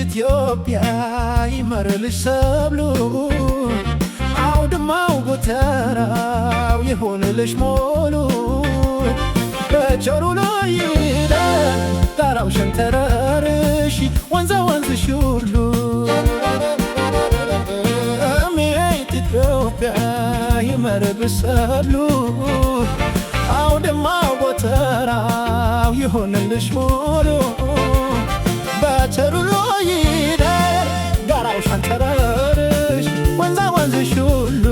ኢትዮጵያ ይመረልሽ ሰብሉ አውድማው ጎተራው ይሆንልሽ ሞሉ በቸሩ ላይ ይደር ጣራው ሸንተረርሽ ወንዛ ወንዝሽ ሁሉ እምዬት ኢትዮጵያ ይመረልሽ ሰብሉ አውድማው ጎተራው ይሆንልሽ ሞሉ በቸሩ ላይ ይደር ጣራው ሸንተረርሽ ወንዛ ወንዝሽ ሁሉ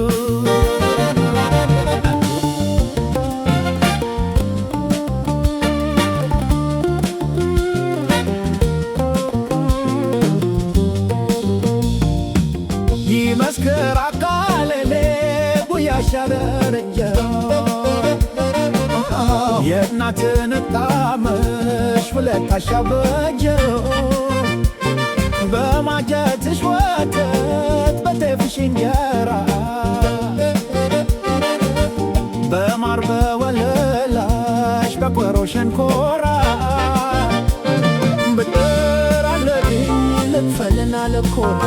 ይመስክር አካሌ ጉያሽ ያደረጀው የእናትን ጣምሽ ውለታሽ ያበጀው በማጀትሽ ወተት በጤፍሽ እንጀራ በማር በወለላሽ በቆሮ ሸንኮራ ብድር አለብኝ ልክፈልና ልኮራ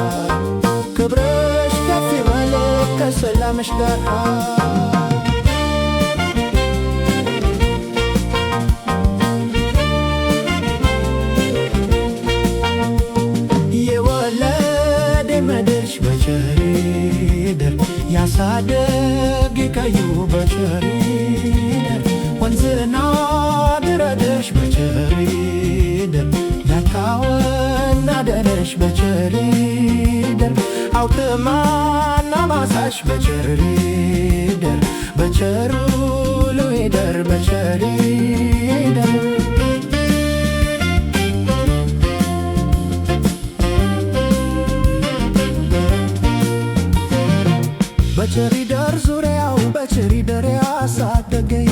ክብርሽ ከፍ ይበል ከሰላምሽ ጋር በቸሪደር ያሳደግ ቀዩ በቸሪደር ወንዝና ድረድሽ በቸሪደር ያካወና ደነሽ በቸሪደር አውድማና ማሳሽ በቸሪደር በቸሩ ልዌደር በቸሪደር በቸሪደር ዙሪያው በቸሪደር ያሳደገኝ